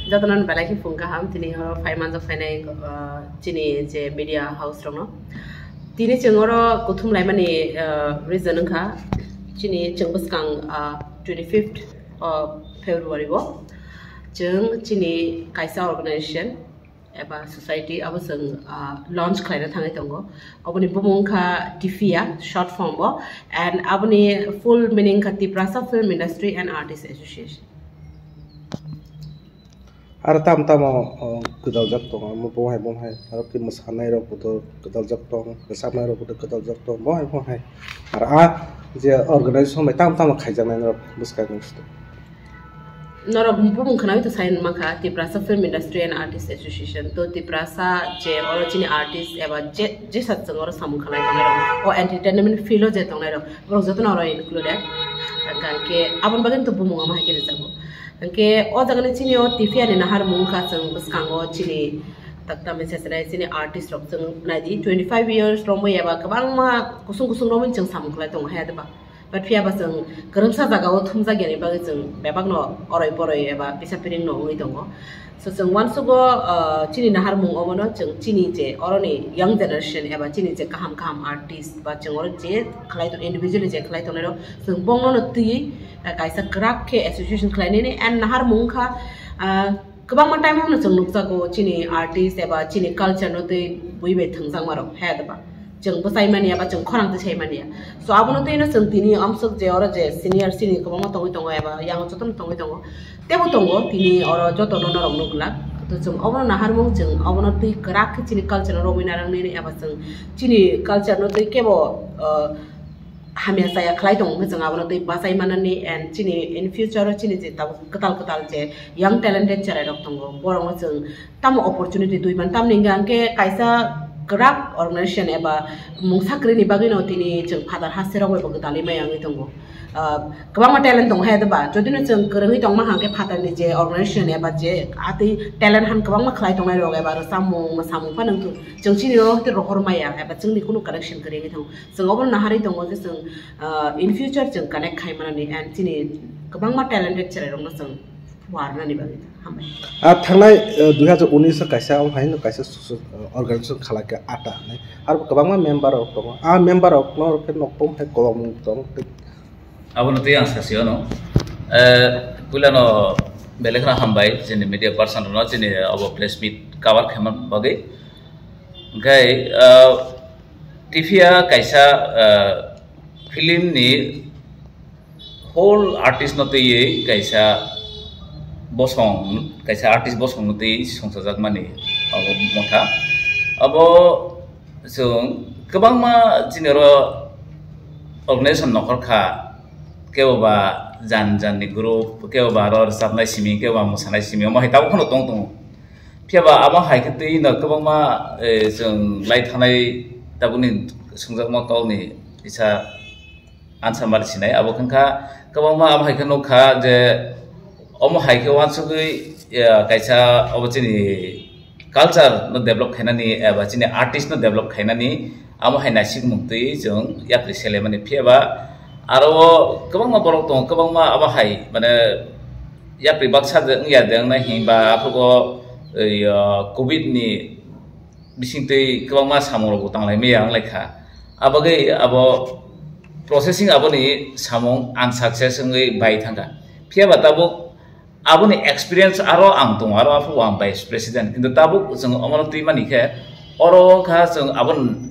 Jatunan balai ki fungka ham tini horo 5 months of finai tini je media house rong no. Tini cengoro kutum lai mani reason ka tini cengbus kang 25th of February wo. Ceng tini kaisa organization eba society abu seng launch klaina thangai tongo. Abu ni bumung ka TIFIA short form wo and abu ni full meaning ka Tiprasa Film Industry and Artists Association. Ada tam kedal jaktong, mau bohai, harap kita masanai rok betul kedal jaktong, kesamai rok betul kedal jaktong, bohai. Ada je organisasi mai tam kajian rok buskan itu. Nora bumbu mungkin itu sign maka Tiprasa Film Industry and Artists Association to Tiprasa je orang cini artis eba je sat orang samu kanai tongero o entertainment filo je tongero orang jatuh orang included kan ke abang bagian tu bumbu ngamah kiri jago. Angke o jangan cini o TV ani nahar mungka ceng beskango cini takta mesesrai cini artist rok ceng nadi 25 years romo ya ba kabang ma kusung romo ceng samu kelai tong hai ba but pia ba ceng keremsa jaga o thumja gani ba ceng bebak no oroi ya ba bisa piring no ngi tongo so ceng once go cini nahar mung o no ceng cini je oroni young generation ya ba cini je kaham artist ba ceng or je kelai to individually je kelai tong ro ceng bong no ti kaisa gerak ke association klien ini and nahar mungka kebang ma time no chung nuksa ko chini artist eba chini culture no te buibe thangsang maro head ba chung basai mania ba chung khorang te chei mania so abono te no chung tini amsuk je ora je senior kebang ma tongo eba yang joton tongo tebo tongo tini ora joton no rong nukla to chung abono nahar mung chung abono te gerak ke chini culture no rominarang ni eba chung chini culture no te kebo hamil saya kelai dong macam apa nanti bahasa mana ni and cini in future cini je tahu ketal je young talented cara dok tunggu borong macam tamu opportunity tu iban tam ninggang ke kaisa gerak organization eba mungsakri ni bagi no tini ceng padar hasil orang bagi tali mayang itu tunggu kebang ma talent dong hai deba jadi no ceng kerengi dong mah ke padar ni je organization eba je ati talent han kebang ma kelai dong hai eba samung paneng tu ceng cini no tu rohor maya eba ceng ni kuno connection kerengi tunggu ceng obon nahari tunggu je ceng in future ceng connect kai mana ni and cini kebang ma talented cara dong ceng warna ni bagi hamai Thangnai 2019 kaisa hai no kaisa organisasi khalake ata nai ar kebang ma member ok tong member ok no ke nokpom hai kolom tong Abang nanti yang saksi no, kuliah no belakang hambai jenis media person no jenis abo place meet cover keman bagai, kai TV ya kaisa film ni whole artist no tu ye kaisa bosong kaisa artist bosong no tu songsajak mani abo mota abo so kebang ma jenis organisasi nokor ka kewa jan ni group kewa ror sabnai simi kewa musanai simi ma hita kono tong pia ba aba hai ke tei na kebang ma jeng lai thanai tabuni sungjak ma kau ni isa answer mar sinai abo kangka kebang ma aba hai ke no kha je omo hai ke wan sugui kaisa abo chini culture no develop khaina ni aba chini artist no develop khaina ni amo hai na sik mukti jeng yapri sele mani pia ba aro kebang ma borok tong kebang ma aba hai mane ya pribaksa de ya deng na himba apugo covid ni bisingte kebang ma samong ro tang lai me yang lekha abagai abo processing abo ni samong unsuccess ngai bai thanga phia batabuk abo ni experience aro ang tong aro apu ang vice president কিন্তু tabuk jeng amon tui mani khe oro kha jeng abon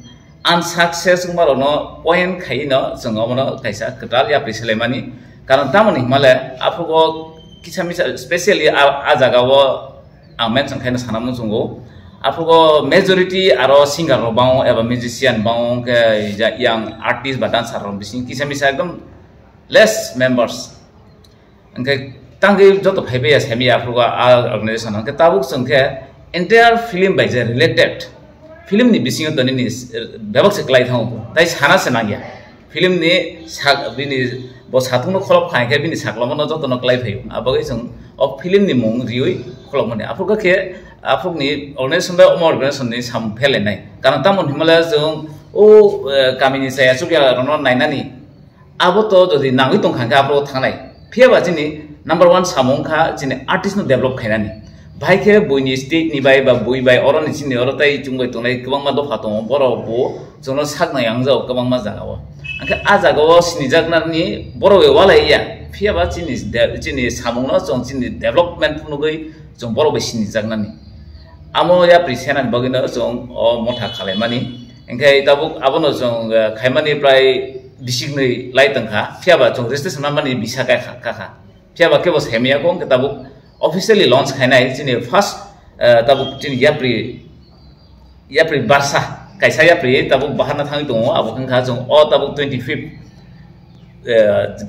unsuccess ngmaro no point khai no jeng omono kaisa ketal ya priselemani karon tamoni male apugo kisamisa especially a jagao amen sangkhaina sanamu jungo apugo majority aro singer ro bang eba musician bang ke yang artist ba dancer ro bising kisamisa ekdom less members angke tangi joto phaibe ya semi apugo a organization angke tabuk sangkhe entire film by related film ni bising doni ni bebak se klai thang tai sana se nangya film ni sak bini bo satung no kholop khai ke bini saklam no joto no klai phayu abagai jong ok film ni mung rioi kholop mane apuga ke apuk ni organization ba organization ni sam phele nai karon tamon himalaya jong o kamini saya sukya rono nainani abo to jodi nangui tong khangka apro thangnai phia ba jini number 1 samung kha jine artist no develop khainani bhai ke boini state ni bai ba boi bai oron chini orotai chungbai tongnai kwbang ma dofa tong boro bo jono sakna yangjao kwbang ma jaga o angka a jaga o sinijaknani boro we walai ya phia ba chini samung no chong chini development phunugoi chong boro be sinijaknani amo ya prisenan bagina chong o motha khalaimani angkai tabuk abono chong khaimani prai disiknai laitangkha phia ba chong registration mani bisa ka phia ba kebo semia kong tabuk officially launch khainai chini first tabuk chini yapri barsa kaisa yapri tabuk bahana thangi tongo abo kha jong o tabuk 25th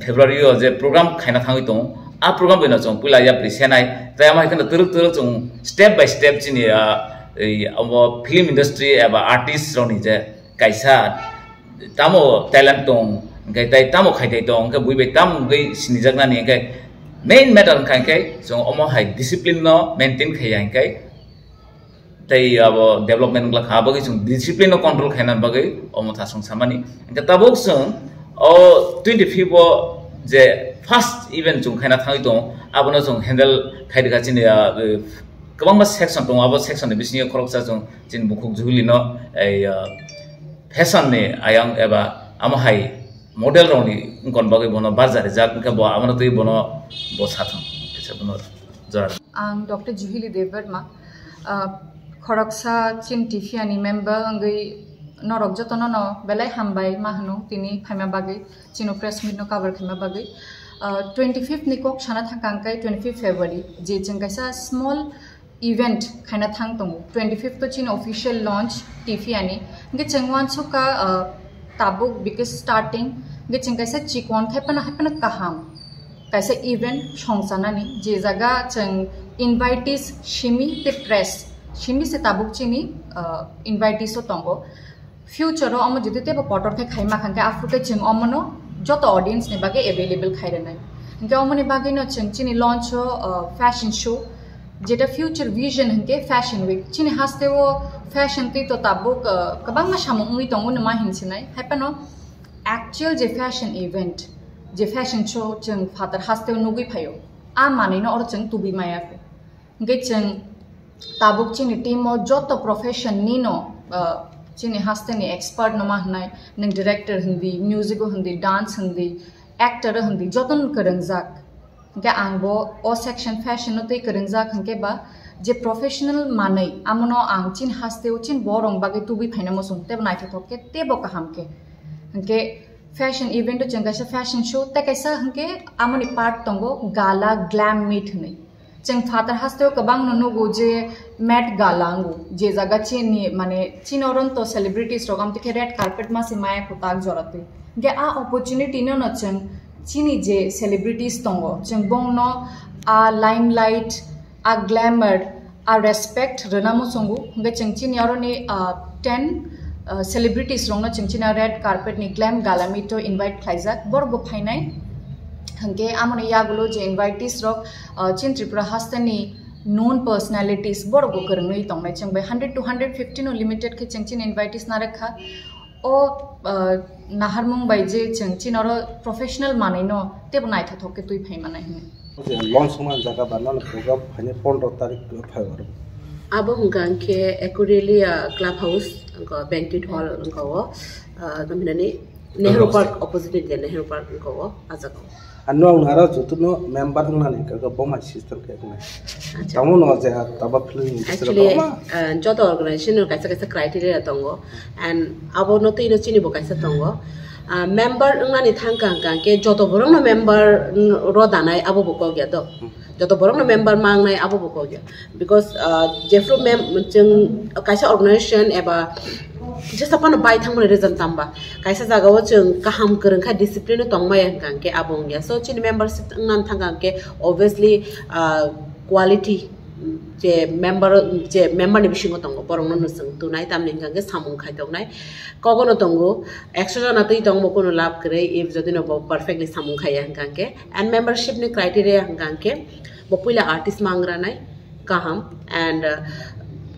February o je program khaina thangi tongo a program bena jong pula yapri senai tai amai kana turuk jong step by step chini abo film industry aba artist roni je kaisa tamo talent tong ngai tai tamo khai tong ka buibai tam ngai sinijakna ni ngai main matter kai jong omo hai discipline no maintain khai kai tai abo development la kha bagi jong discipline no control khaina bagi omo thasung samani ngai tabok jong o 25 je first event jong khaina thangi tong abono jong handle khai dikha chini kabang ma section tong abo section ni bisni khoroksa jong chin bukhuk juhuli no ei fashion ni ayang eba amahai model roni ngkon bagai bono bazar jak ka bo amana tui bono bo satham kisa bono jar ang Dr. Juhili Devarma khoroksa chin tifiani member ngai norok jotono no belai hambai mahnu tini phaima bagai chino press meet no cover khima bagai 25th ni kok chana thakang kai 25th February je changkaisa small event khaina thang tong 25th to chin official launch tifiani nge changwan chuka tabuk because starting nge changkaisa chikon haipana kaham kaisa event chongsana ni je jaga chang invitees shimi te press shimi se tabuk chini invitees so tongo future ro amo jete te potor the khaima khangka afruke ching omono joto audience ne bage available khaira nai nge omone bage no ching chini launch fashion show Zeta future vision हंके fashion week चिने हास्ते वो fashion ती तो Tabuk कबांग मा शामु उई तंगु नमा हिनसिनाय हाइपनो actual जे fashion event जे fashion show जों father हास्ते नुगुइ फायो आ मानैनो और जों तुबि मायाखै गे जों ताबुक चिनि टीमो जतो प्रोफेशन निनो चिनि हास्ते नि एक्सपर्ट नमा हनाय नों डायरेक्टर हंदी म्यूजिक हंदी डांस हंदी एक्टर हंदी जतन करंजाक के आंगो ओ सेक्शन फैशन नते करंजा खंके बा जे प्रोफेशनल मानै आमनो आं चिन हास्ते चिन बोरंग बागे तुबि फाइना मसुं तेब नाइथे थोके तेबो कहम के फैशन इवेंट चंगासा फैशन शो ते कैसा हंके आमनि पार्ट तंगो गाला ग्लैम मीट नै चंग फादर हास्ते कबांग ननो गो जे मैट गालांगो जे जागा चिनि माने चिनोरन तो सेलिब्रिटीज रोगाम ते रेड कार्पेट मा से माया खुताक जरते गे आ अपॉर्चुनिटी न चंग चिनी जे सेलिब्रिटीज तंगो जों बोंनो आ लाइमलाइट आ ग्लैमर आ रेस्पेक्ट रनामो संगु गे चंचिन यारोनी 10 सेलिब्रिटीज रोंनो चंचिना रेड कार्पेट नि ग्लैम गालामितो इनवाइट खाइजाक बरगो फाइनाय हंगे आमने यागुलो जे इनवाइटीज रोक चिन त्रिपुरा हास्तानि नोन पर्सनालिटीज बरगो करंगै तंगनाय चंबे 100 to 150 नो लिमिटेड के चंचिन इनवाइटीज ना रखा ओ नाहारमुं बायजे चंचिन और प्रोफेशनल मानैनो तेब नाइथा थोके तुइ फाइमा नाही लॉन्च मान जगह बानन प्रोग्राम फाइने 15 तारिख फाइवर अब हुंगां के एक्युरेलिया क्लब हाउस को बैंक्वेट हॉल को तमिननि नेहरू पार्क ऑपोजिट दे नेहरू पार्क को आजको अन्नो उनारा जुतुनो मेंबर हंनानि का बमा सिस्टम के ना तमो न जे तब फिल्म एक्चुअली जतो ऑर्गेनाइजेशन कैसा कैसा क्राइटेरिया तंगो एंड अब न तो इन चिनि बो कैसा तंगो मेंबर अंगानि थांका के जतो बरंग न मेंबर रो दानाय अब बको गया तो जतो बरंग न मेंबर मांगनाय अब बको गया बिकॉज़ जेफ्रो मेम जों कैसा ऑर्गेनाइजेशन एबा just upon a bite hang reason tamba kaisa jaga wo chung kaham kereng kha discipline tongmai hang ke abong ya so chin membership nan thang ke obviously quality je member ni bising tongo borong no sung tu nai tam ning ke samung khai tong nai kogono tongo extra na tui tong kono lab kre if jodi no perfectly samung khai hang ke and membership ni criteria hang ke popular artist mangra nai kaham and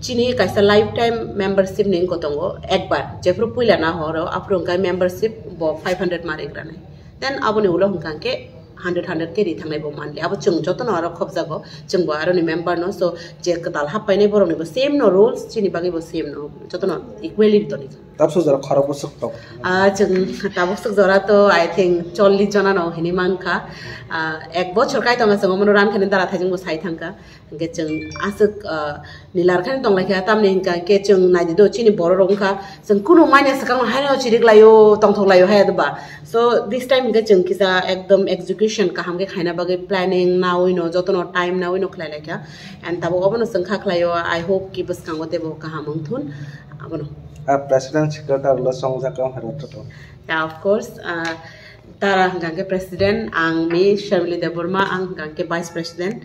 chini kaisa lifetime membership ning kotongo ekbar jefru puila na horo aprong kai membership bo 500 mare grana then abone ulo hungkan ke 100 carry thangnai bo manli abo chung jotono aro khobjago chungbo aro ni member no so je katal happainai borok ni bo same no rules chini bagi bo same no jotono equally toni tapso jara khara bosuk to chung tabosuk jora to I think 40 jona no hini manka ek bochor kai tonga chung mono ram khani dara thajing bo sai thangka ge chung asuk nilar khani tong lakha tamni hinka ke chung nai do chini boro rongka chung kuno mane sakang haino chirik layo tong thok layo ha ba so this time ge chung kisa ekdom execution ka hamge khaina bage planning now no jotono time now no khlai lakha and tabo obono sangkha khlayo I hope ki bas kangote bo ka hamong thun abono president secretary lo songjaka haroto yeah of course tara gangke president ang mi Sharmili Deborma ang gangke vice president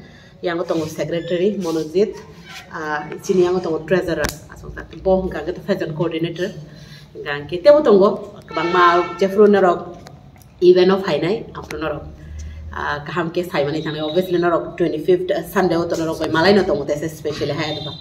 yang tongo secretary Monojit chini yang tongo treasurer asong tak bo gangke to fashion coordinator gangke tebo tongo bangma Jeffro narok event of hainai apno narok kaham ke saimani thang obviously narok 25th Sunday oto narok malai na tongo tese specially hai ba